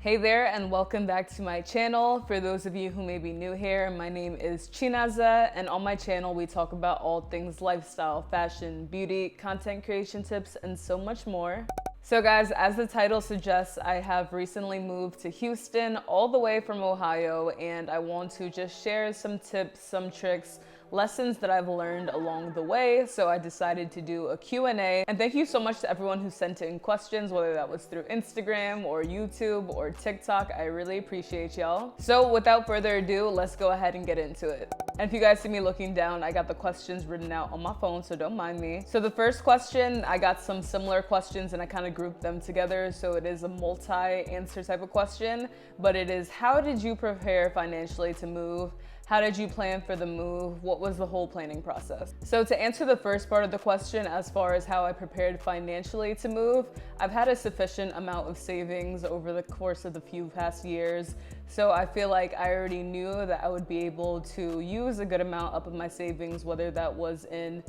Hey there and welcome back to my channel. For those of you who may be new here, my name is Chinaza, and on my channel we talk about all things lifestyle, fashion, beauty, content creation tips, and so much more. So guys, as the title suggests, I have recently moved to Houston all the way from Ohio, and I want to just share some tips, some tricks, lessons that I've learned along the way. So I decided to do a Q&A, and thank you so much to everyone who sent in questions, whether that was through Instagram or YouTube or TikTok. I really appreciate y'all. So without further ado, let's go ahead and get into it. And if you guys see me looking down, I got the questions written out on my phone, so don't mind me. So the first question, I got some similar questions and I kind of grouped them together. So it is a multi-answer type of question, but it is, how did you prepare financially to move? How did you plan for the move? What was the whole planning process? So to answer the first part of the question, as far as how I prepared financially to move, I've had a sufficient amount of savings over the course of the few past years. So I feel like I already knew that I would be able to use a good amount up of my savings, whether that was in,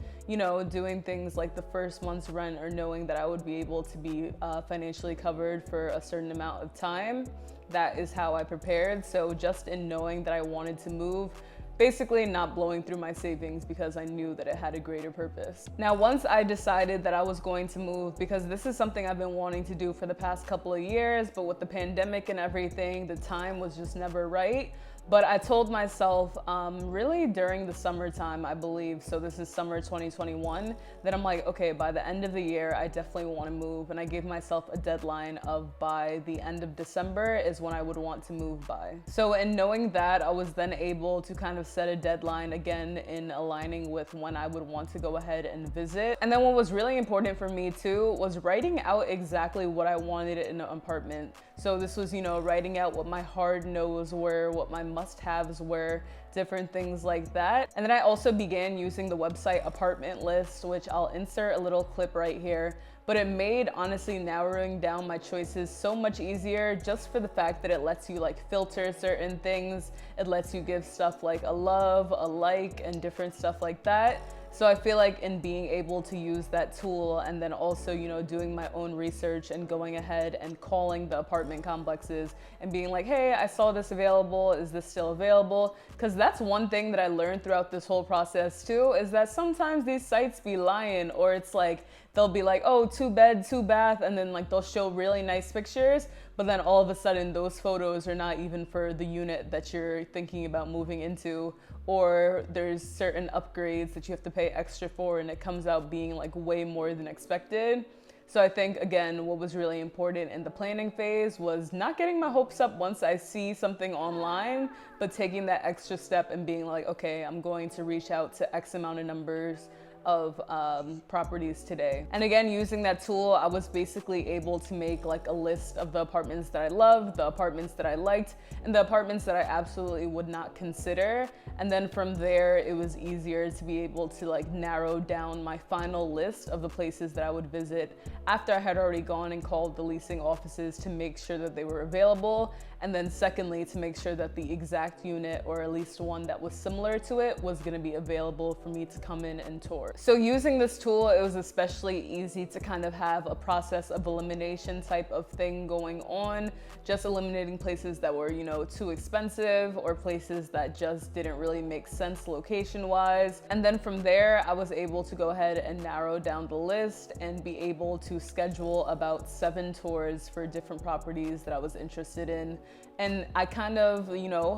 doing things like the first month's rent, or knowing that I would be able to be financially covered for a certain amount of time. That is how I prepared. So just in knowing that I wanted to move, basically not blowing through my savings because I knew that it had a greater purpose. Now, once I decided that I was going to move, because this is something I've been wanting to do for the past couple of years, but with the pandemic and everything, the time was just never right. But I told myself really during the summertime, I believe, so this is summer 2021, that I'm like, okay, by the end of the year, I definitely want to move. And I gave myself a deadline of by the end of December is when I would want to move by. So in knowing that, I was then able to kind of set a deadline again in aligning with when I would want to go ahead and visit. And then what was really important for me too was writing out exactly what I wanted in an apartment. So this was, writing out what my hard no's were, what my must-haves were, different things like that. And then I also began using the website Apartment List, which I'll insert a little clip right here. But it made, honestly, narrowing down my choices so much easier, just for the fact that it lets you filter certain things. It lets you give stuff like a love, a like, and different stuff like that. So I feel like in being able to use that tool, and then also, doing my own research and going ahead and calling the apartment complexes and being like, hey, I saw this available. Is this still available? Because that's one thing that I learned throughout this whole process too, is that sometimes these sites be lying, or it's like, they'll be like, oh, 2-bed, 2-bath, and then they'll show really nice pictures, but then all of a sudden those photos are not even for the unit that you're thinking about moving into, or there's certain upgrades that you have to pay extra for, and it comes out being way more than expected. So I think, again, what was really important in the planning phase was not getting my hopes up once I see something online, but taking that extra step and being like, okay, I'm going to reach out to X amount of numbers of properties today. And again, using that tool, I was basically able to make a list of the apartments that I loved, the apartments that I liked, and the apartments that I absolutely would not consider. And then from there, it was easier to be able to narrow down my final list of the places that I would visit after I had already gone and called the leasing offices to make sure that they were available. And then secondly, to make sure that the exact unit, or at least one that was similar to it, was gonna be available for me to come in and tour. So using this tool, it was especially easy to kind of have a process of elimination type of thing going on, just eliminating places that were, too expensive, or places that just didn't really make sense location-wise. And then from there, I was able to go ahead and narrow down the list and be able to schedule about 7 tours for different properties that I was interested in. And I kind of,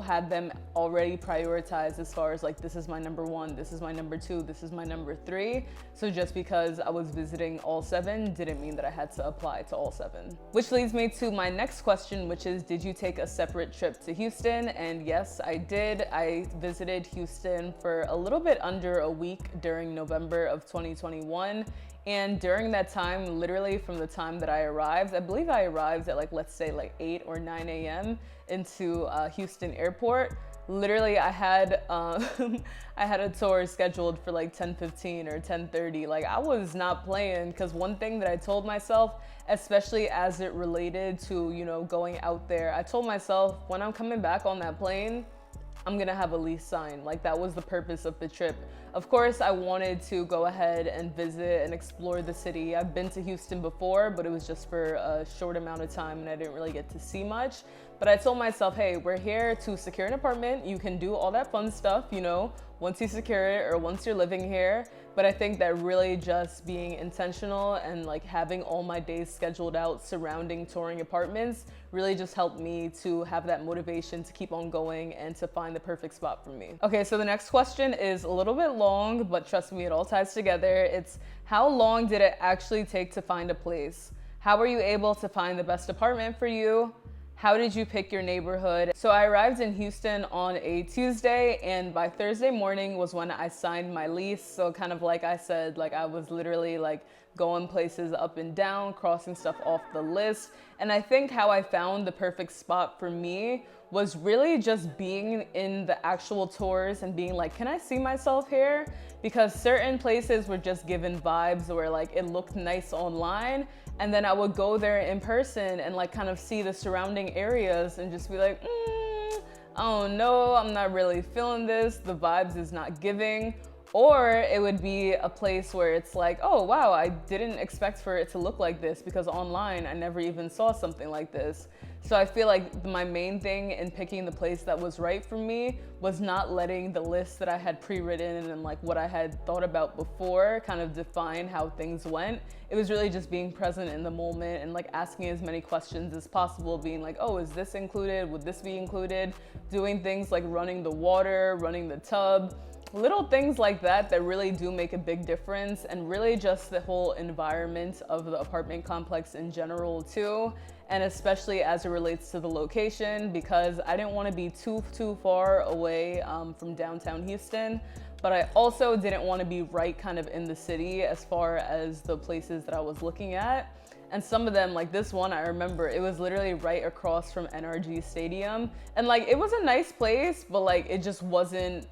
had them already prioritized as far as this is my number 1, this is my number 2, this is my number 3. So just because I was visiting all 7 didn't mean that I had to apply to all 7. Which leads me to my next question, which is, did you take a separate trip to Houston? And yes, I did. I visited Houston for a little bit under a week during November of 2021. And during that time, literally from the time that I arrived, I believe I arrived at let's say 8 or 9 a.m. into Houston Airport. Literally, I had I had a tour scheduled for 10:15 or 10:30. I was not playing, because one thing that I told myself, especially as it related to going out there, I told myself, when I'm coming back on that plane, I'm gonna have a lease signed. Like that was the purpose of the trip. Of course, I wanted to go ahead and visit and explore the city. I've been to Houston before, but it was just for a short amount of time and I didn't really get to see much. But I told myself, hey, we're here to secure an apartment. You can do all that fun stuff, you know, once you secure it or once you're living here. But I think that really just being intentional and like having all my days scheduled out surrounding touring apartments really just helped me to have that motivation to keep on going and to find the perfect spot for me. Okay, so the next question is a little bit long, but trust me, it all ties together. It's how long did it actually take to find a place? How were you able to find the best apartment for you? How did you pick your neighborhood? So I arrived in Houston on a Tuesday, and by Thursday morning was when I signed my lease. So kind of like I said, like I was literally like going places up and down, crossing stuff off the list. And I think how I found the perfect spot for me was really just being in the actual tours and being like, can I see myself here? Because certain places were just given vibes where like it looked nice online, and then I would go there in person and like kind of see the surrounding areas and just be like, I don't know, I'm not really feeling this, the vibes is not giving. Or it would be a place where it's like, oh wow, I didn't expect for it to look like this because online I never even saw something like this. So I feel like my main thing in picking the place that was right for me was not letting the list that I had pre-written and like what I had thought about before kind of define how things went. It was really just being present in the moment and like asking as many questions as possible, being like, oh, is this included? Would this be included? Doing things like running the water, running the tub, little things like that that really do make a big difference, and really just the whole environment of the apartment complex in general too, and especially as it relates to the location, because I didn't want to be too far away from downtown Houston, but I also didn't want to be right kind of in the city as far as the places that I was looking at. And some of them, like this one, I remember it was literally right across from NRG Stadium, and like it was a nice place, but like it just wasn't.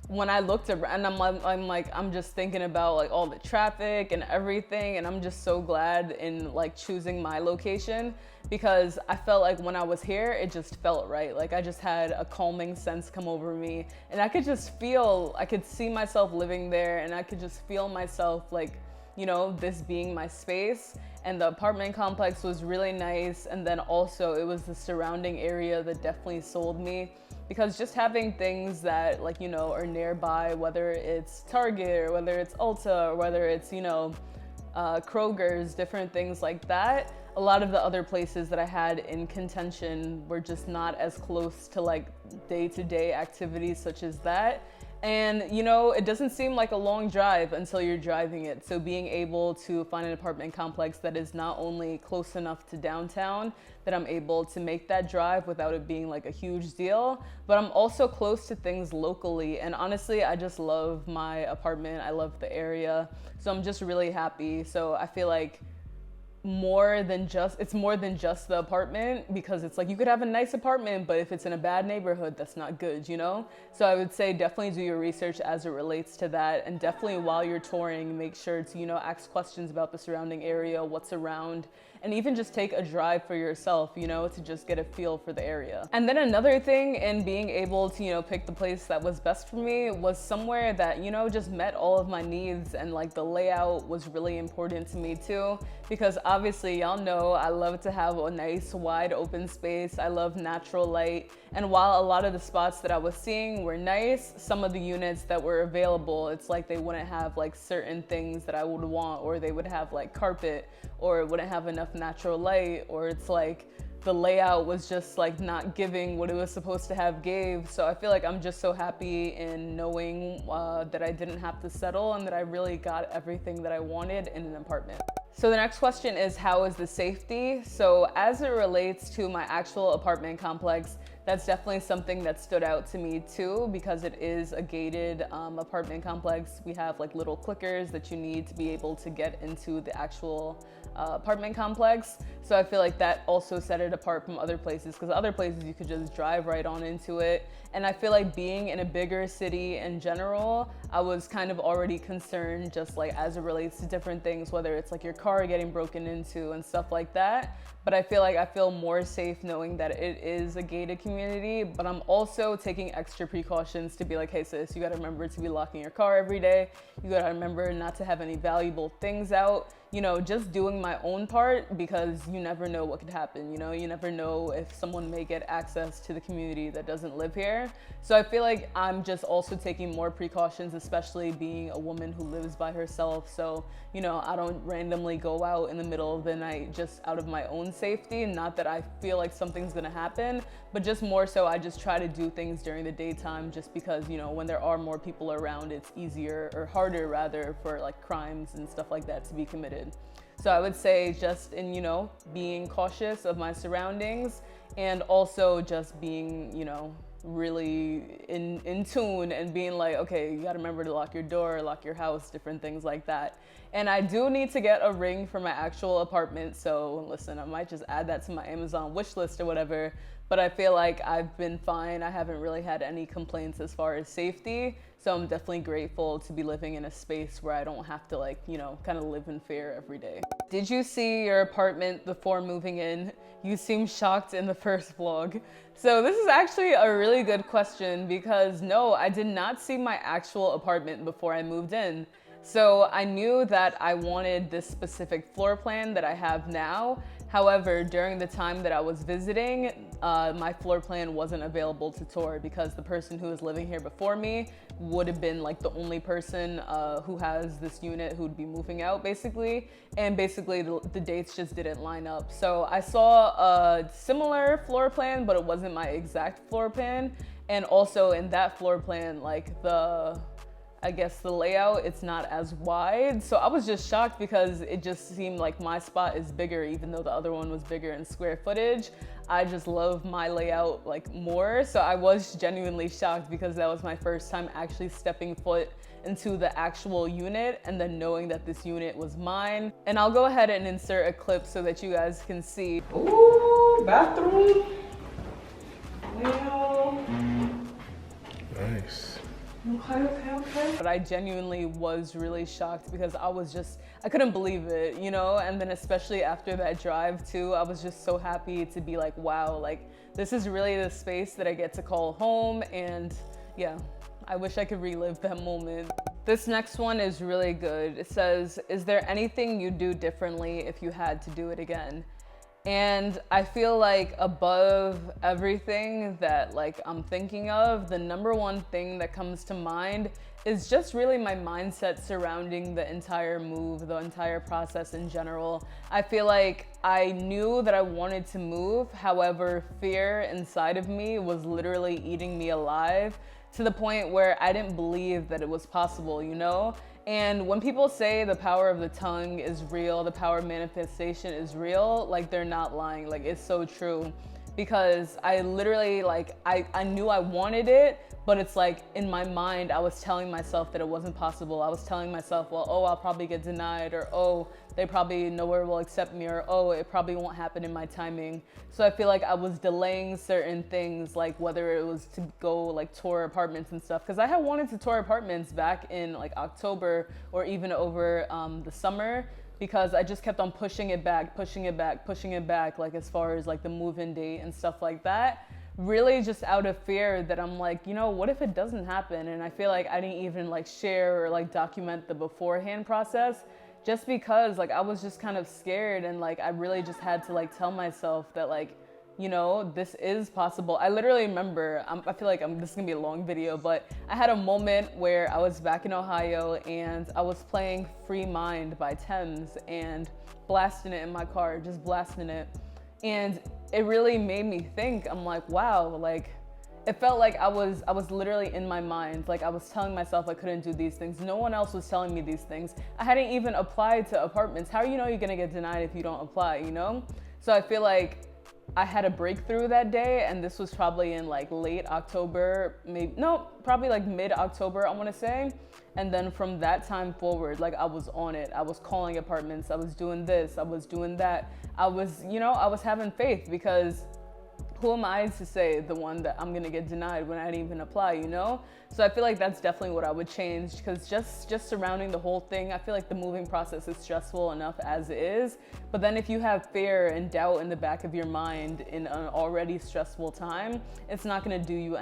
When I looked around, I'm just thinking about like all the traffic and everything, and I'm just so glad in like choosing my location, because I felt like when I was here, it just felt right. Like I just had a calming sense come over me, and I could just feel, I could see myself living there, and I could just feel myself like, you know, this being my space. And the apartment complex was really nice, and then also it was the surrounding area that definitely sold me, because just having things that like, you know, are nearby, whether it's Target or whether it's Ulta or whether it's, you know, Kroger's, different things like that. A lot of the other places that I had in contention were just not as close to like day-to-day activities such as that. And you know, it doesn't seem like a long drive until you're driving it. So being able to find an apartment complex that is not only close enough to downtown that I'm able to make that drive without it being like a huge deal, but I'm also close to things locally. And honestly, I just love my apartment. I love the area. So I'm just really happy. So I feel like it's more than just the apartment, because it's like you could have a nice apartment, but if it's in a bad neighborhood, that's not good, you know? So I would say definitely do your research as it relates to that, and definitely while you're touring, make sure to, you know, ask questions about the surrounding area, what's around, and even just take a drive for yourself, you know, to just get a feel for the area. And then another thing in being able to, you know, pick the place that was best for me was somewhere that, you know, just met all of my needs, and like the layout was really important to me too, because obviously y'all know I love to have a nice wide open space. I love natural light. And while a lot of the spots that I was seeing were nice, some of the units that were available, it's like they wouldn't have like certain things that I would want, or they would have like carpet, or it wouldn't have enough natural light, or it's like the layout was just like not giving what it was supposed to have gave. So I feel like I'm just so happy in knowing that I didn't have to settle, and that I really got everything that I wanted in an apartment. So the next question is, how is the safety? So as it relates to my actual apartment complex, that's definitely something that stood out to me too, because it is a gated apartment complex. We have like little clickers that you need to be able to get into the actual apartment complex. So I feel like that also set it apart from other places, because other places you could just drive right on into it. And I feel like being in a bigger city in general, I was kind of already concerned just like as it relates to different things, whether it's like your car getting broken into and stuff like that. But I feel like I feel more safe knowing that it is a gated community community, but I'm also taking extra precautions to be like, hey sis, you gotta remember to be locking your car every day. You gotta remember not to have any valuable things out. You know, just doing my own part, because you never know what could happen. You know, you never know if someone may get access to the community that doesn't live here. So I feel like I'm just also taking more precautions, especially being a woman who lives by herself. So, you know, I don't randomly go out in the middle of the night just out of my own safety. Not that I feel like something's gonna happen, but just more so I just try to do things during the daytime, just because, you know, when there are more people around, it's easier, or harder rather, for like crimes and stuff like that to be committed. So I would say just in, you know, being cautious of my surroundings, and also just being, you know, really in tune, and being like, okay, you gotta remember to lock your door, lock your house, different things like that. And I do need to get a ring for my actual apartment. So listen, I might just add that to my Amazon wish list or whatever. But I feel like I've been fine. I haven't really had any complaints as far as safety. So I'm definitely grateful to be living in a space where I don't have to, like, you know, kind of live in fear every day. Did you see your apartment before moving in? You seem shocked in the first vlog. So this is actually a really good question, because no, I did not see my actual apartment before I moved in. So I knew that I wanted this specific floor plan that I have now. However, during the time that I was visiting, my floor plan wasn't available to tour, because the person who was living here before me would have been like the only person who has this unit who would be moving out basically. And basically the dates just didn't line up. So I saw a similar floor plan, but it wasn't my exact floor plan. And also in that floor plan, like I guess the layout, it's not as wide. So I was just shocked, because it just seemed like my spot is bigger, even though the other one was bigger in square footage. I just love my layout like more. So I was genuinely shocked, because that was my first time actually stepping foot into the actual unit, and then knowing that this unit was mine. And I'll go ahead and insert a clip so that you guys can see. Ooh, bathroom. Wow. Nice. Okay. But I genuinely was really shocked, because I couldn't believe it, you know? And then especially after that drive too, I was just so happy to be like, wow, like this is really the space that I get to call home. And yeah, I wish I could relive that moment. This next one is really good. It says, is there anything you'd do differently if you had to do it again? And I feel like above everything that like I'm thinking of, the number one thing that comes to mind is just really my mindset surrounding the entire move, the entire process in general. I feel like I knew that I wanted to move. However, fear inside of me was literally eating me alive, to the point where I didn't believe that it was possible, you know? And when people say the power of the tongue is real, the power of manifestation is real, like they're not lying. Like it's so true, because I literally like, I knew I wanted it, but it's like in my mind, I was telling myself that it wasn't possible. I was telling myself, well, oh, I'll probably get denied, or oh, they probably nowhere will accept me, or oh, it probably won't happen in my timing. So I feel like I was delaying certain things, like whether it was to go like tour apartments and stuff, because I had wanted to tour apartments back in like October, or even over the summer, because I just kept on pushing it back, like as far as like the move-in date and stuff like that. Really just out of fear that I'm like, you know, what if it doesn't happen? And I feel like I didn't even like share or like document the beforehand process, just because like I was just kind of scared. And like I really just had to like tell myself that like, you know, this is possible. I literally remember, I feel like this is gonna be a long video, but I had a moment where I was back in Ohio and I was playing Free Mind by Thames and blasting it in my car, just blasting it. And it really made me think. I'm like, wow, like it felt like I was literally in my mind. Like I was telling myself I couldn't do these things. No one else was telling me these things. I hadn't even applied to apartments. How you know you're gonna get denied if you don't apply, you know? So I feel like I had a breakthrough that day, and this was probably in like late October, probably like mid-October, I wanna say. And then from that time forward, like I was on it. I was calling apartments, I was doing this, I was doing that. I was having faith, because who am I to say the one that I'm gonna get denied when I didn't even apply, you know? So I feel like that's definitely what I would change, because just surrounding the whole thing, I feel like the moving process is stressful enough as it is. But then if you have fear and doubt in the back of your mind in an already stressful time, it's not gonna do you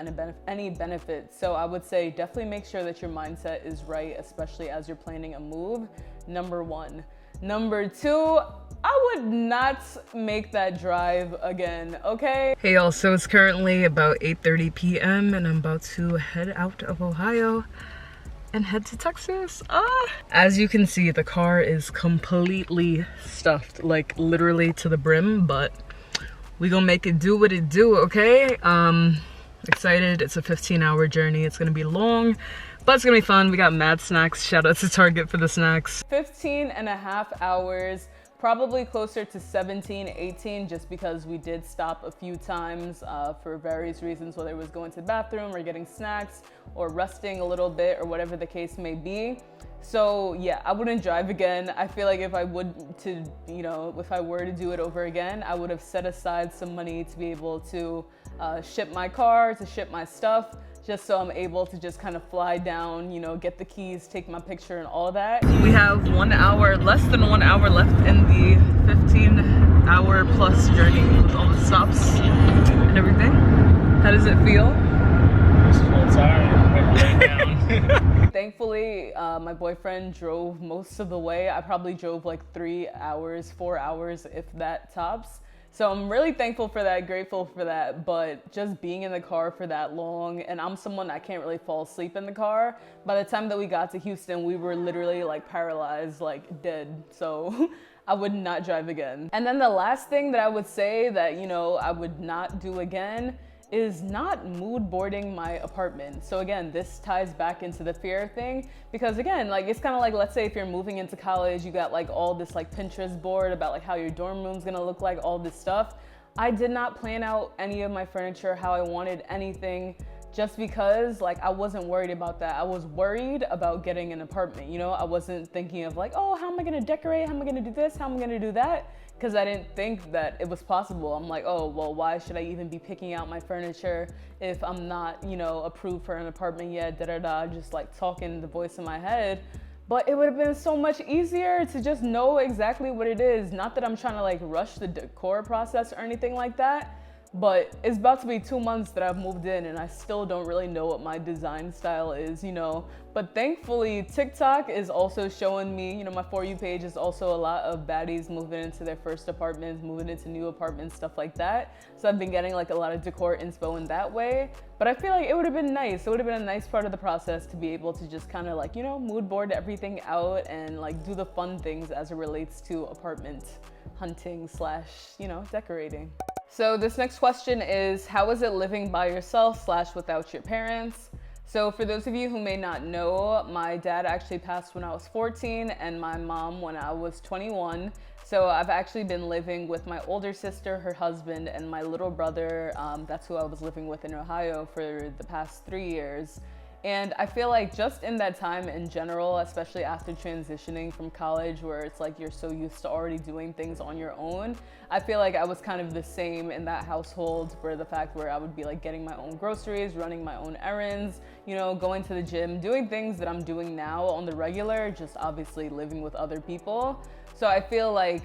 any benefit. So I would say definitely make sure that your mindset is right, especially as you're planning a move, number one. Number two, I would not make that drive again, okay? Hey y'all, so it's currently about 8:30 p.m. and I'm about to head out of Ohio and head to Texas. As you can see, the car is completely stuffed, like literally to the brim, but we gonna make it do what it do, okay? Excited. It's a 15-hour journey. It's gonna be long, but it's gonna be fun. We got mad snacks. Shout out to Target for the snacks. 15.5 hours. Probably closer to 17, 18, just because we did stop a few times for various reasons, whether it was going to the bathroom or getting snacks or resting a little bit or whatever the case may be. So yeah, I wouldn't drive again. I feel like if I were to do it over again, I would have set aside some money to be able to ship my car, to ship my stuff, just so I'm able to just kind of fly down, you know, get the keys, take my picture and all that. We have less than 1 hour left in the 15-hour plus journey with all the stops and everything. How does it feel? It's a little tired. I'm laying down. Thankfully, my boyfriend drove most of the way. I probably drove like 3 hours, 4 hours, if that tops. So I'm really thankful for that, grateful for that, but just being in the car for that long, and I'm someone that can't really fall asleep in the car. By the time that we got to Houston, we were literally like paralyzed, like dead. So I would not drive again. And then the last thing that I would say that, you know, I would not do again is not mood boarding my apartment. So again, this ties back into the fear thing, because again, like it's kind of like, let's say if you're moving into college, you got like all this like Pinterest board about like how your dorm room's gonna look like, all this stuff. I did not plan out any of my furniture how I wanted anything, just because like I wasn't worried about that. I was worried about getting an apartment, you know? I wasn't thinking of like, oh, how am I gonna decorate? How am I gonna do this? How am I gonna do that? Because I didn't think that it was possible. I'm like, oh, well, why should I even be picking out my furniture if I'm not, you know, approved for an apartment yet, just like talking the voice in my head. But it would have been so much easier to just know exactly what it is. Not that I'm trying to like rush the decor process or anything like that, but it's about to be 2 months that I've moved in and I still don't really know what my design style is, you know. But thankfully, TikTok is also showing me, you know, my For You page is also a lot of baddies moving into their first apartments, moving into new apartments, stuff like that. So I've been getting like a lot of decor inspo in that way. But I feel like it would have been nice. It would have been a nice part of the process to be able to just kind of like, you know, mood board everything out and like do the fun things as it relates to apartment hunting / you know, decorating. So this next question is, how is it living by yourself / without your parents? So for those of you who may not know, my dad actually passed when I was 14 and my mom when I was 21. So I've actually been living with my older sister, her husband, and my little brother. That's who I was living with in Ohio for the past 3 years. And I feel like just in that time in general, especially after transitioning from college where it's like you're so used to already doing things on your own, I feel like I was kind of the same in that household, where the fact where I would be like getting my own groceries, running my own errands, you know, going to the gym, doing things that I'm doing now on the regular, just obviously living with other people. So I feel like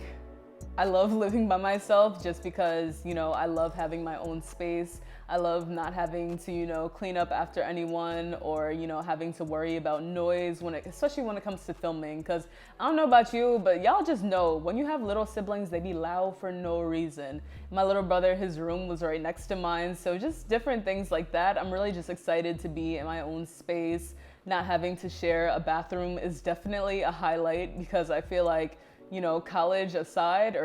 I love living by myself just because, you know, I love having my own space. I love not having to, you know, clean up after anyone or, you know, having to worry about noise especially when it comes to filming. Because I don't know about you, but y'all just know when you have little siblings, they be loud for no reason. My little brother, his room was right next to mine. So just different things like that. I'm really just excited to be in my own space. Not having to share a bathroom is definitely a highlight, because I feel like, you know, college aside,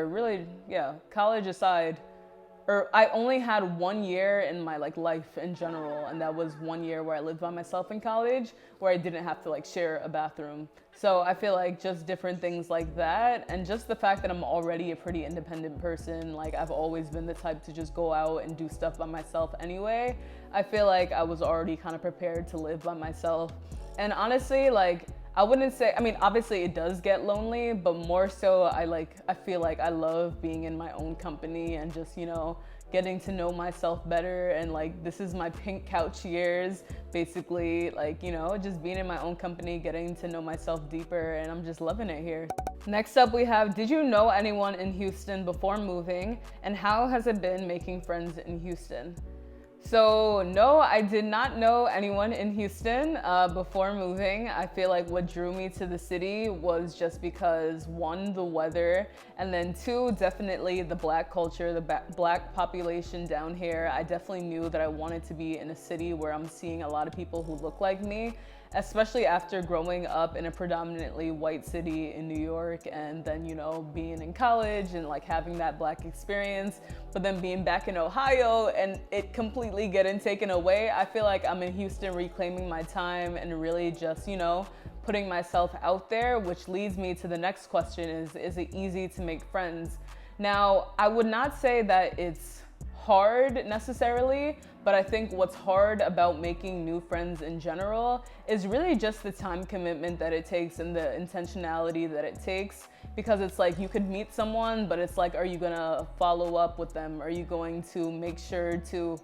I only had 1 year in my like life in general, and that was 1 year where I lived by myself in college, where I didn't have to like share a bathroom. So I feel like just different things like that, and just the fact that I'm already a pretty independent person, like I've always been the type to just go out and do stuff by myself anyway. I feel like I was already kind of prepared to live by myself. And honestly, like, I wouldn't say, I mean, obviously it does get lonely, but more so I feel like I love being in my own company and just, you know, getting to know myself better, and like this is my pink couch years, basically, like, you know, just being in my own company, getting to know myself deeper, and I'm just loving it here. Next up we have, did you know anyone in Houston before moving, and how has it been making friends in Houston? So no, I did not know anyone in Houston before moving. I feel like what drew me to the city was just because, one, the weather, and then two, definitely the Black culture, the Black population down here. I definitely knew that I wanted to be in a city where I'm seeing a lot of people who look like me, especially after growing up in a predominantly white city in New York, and then, you know, being in college and like having that Black experience, but then being back in Ohio and it completely getting taken away. I feel like I'm in Houston reclaiming my time and really just, you know, putting myself out there, which leads me to the next question is it easy to make friends? Now, I would not say that it's hard necessarily, but I think what's hard about making new friends in general is really just the time commitment that it takes and the intentionality that it takes, because it's like you could meet someone, but it's like, are you gonna follow up with them? Are you going to make sure to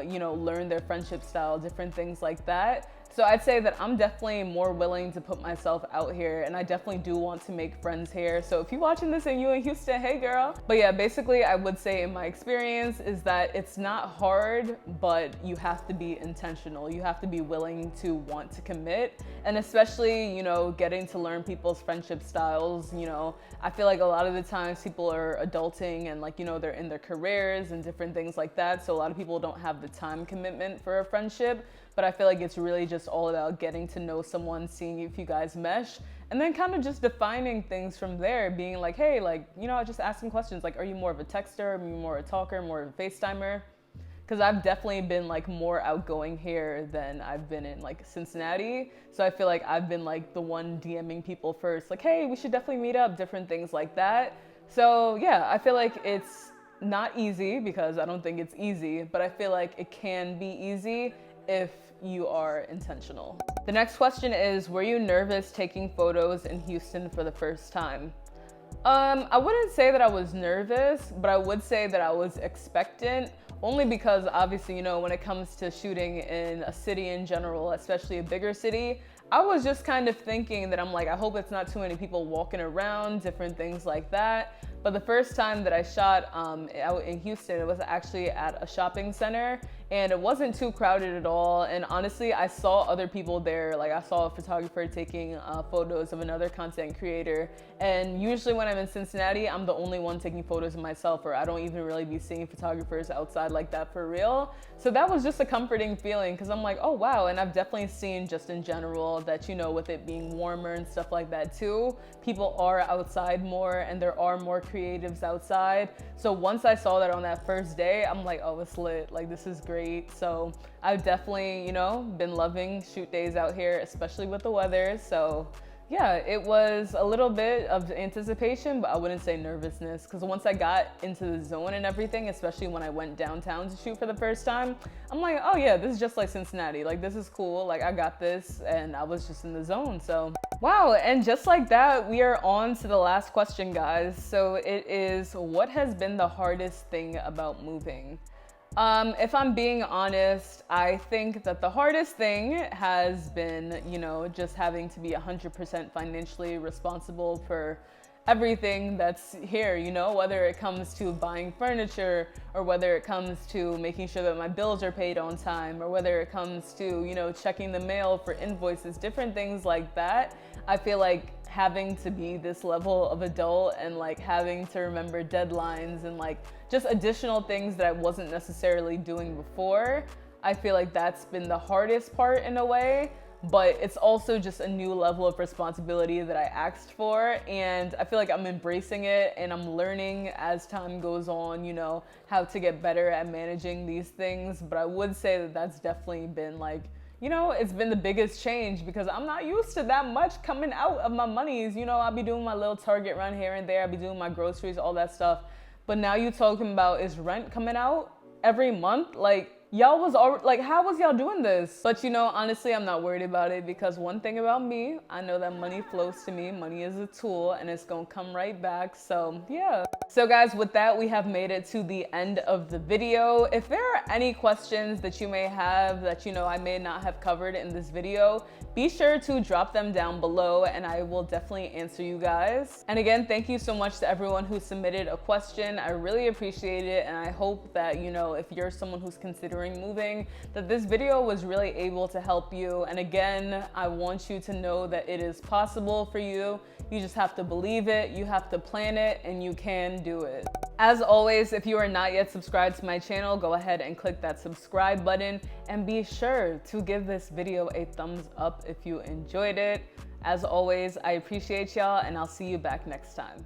you know, learn their friendship style, different things like that. So I'd say that I'm definitely more willing to put myself out here, and I definitely do want to make friends here. So if you're watching this and you're in Houston, hey girl. But yeah, basically I would say in my experience is that it's not hard, but you have to be intentional. You have to be willing to want to commit, and especially, you know, getting to learn people's friendship styles. You know, I feel like a lot of the times people are adulting and like, you know, they're in their careers and different things like that. So a lot of people don't have the time commitment for a friendship. But I feel like it's really just all about getting to know someone, seeing if you guys mesh, and then kind of just defining things from there, being like, hey, like, you know, just asking questions like, are you more of a texter, are you more a talker, more of a FaceTimer? Because I've definitely been like more outgoing here than I've been in like Cincinnati. So I feel like I've been like the one DMing people first, like, hey, we should definitely meet up, different things like that. So yeah, I feel like it's not easy, because I don't think it's easy, but I feel like it can be easy if you are intentional. The next question is, were you nervous taking photos in Houston for the first time? I wouldn't say that I was nervous, but I would say that I was expectant, only because obviously, you know, when it comes to shooting in a city in general, especially a bigger city, I was just kind of thinking that I'm like, I hope it's not too many people walking around, different things like that. But the first time that I shot out in Houston, it was actually at a shopping center, and it wasn't too crowded at all. And honestly, I saw other people there. Like I saw a photographer taking photos of another content creator. And usually when I'm in Cincinnati, I'm the only one taking photos of myself, or I don't even really be seeing photographers outside like that for real. So that was just a comforting feeling, because I'm like, oh wow. And I've definitely seen just in general that, you know, with it being warmer and stuff like that too, people are outside more and there are more creatives outside. So once I saw that on that first day, I'm like, oh, it's lit. Like, this is great. So I've definitely, you know, been loving shoot days out here, especially with the weather. So yeah, it was a little bit of anticipation, but I wouldn't say nervousness, because once I got into the zone and everything, especially when I went downtown to shoot for the first time, I'm like, oh yeah, this is just like Cincinnati. Like, this is cool. Like, I got this, and I was just in the zone. So wow, and just like that, we are on to the last question, guys. So it is, what has been the hardest thing about moving? If I'm being honest, I think that the hardest thing has been, you know, just having to be 100% financially responsible for everything that's here, you know, whether it comes to buying furniture, or whether it comes to making sure that my bills are paid on time, or whether it comes to, you know, checking the mail for invoices, different things like that. I feel like having to be this level of adult and like having to remember deadlines and like just additional things that I wasn't necessarily doing before, I feel like that's been the hardest part in a way. But it's also just a new level of responsibility that I asked for, and I feel like I'm embracing it and I'm learning as time goes on, you know, how to get better at managing these things. But I would say that that's definitely been like, you know, it's been the biggest change, because I'm not used to that much coming out of my monies. You know, I'll be doing my little Target run here and there, I'll be doing my groceries, all that stuff. But now you're talking about, is rent coming out every month? Like, Y'all was already, like, how was y'all doing this? But you know, honestly, I'm not worried about it because one thing about me, I know that money flows to me. Money is a tool and it's gonna come right back. So yeah. So guys, with that, we have made it to the end of the video. If there are any questions that you may have that, you know, I may not have covered in this video, be sure to drop them down below and I will definitely answer you guys. And again, thank you so much to everyone who submitted a question. I really appreciate it. And I hope that, you know, if you're someone who's considering moving, that this video was really able to help you. And again, I want you to know that it is possible for you. You just have to believe it, you have to plan it, and you can do it. As always, if you are not yet subscribed to my channel, go ahead and click that subscribe button and be sure to give this video a thumbs up if you enjoyed it. As always, I appreciate y'all and I'll see you back next time.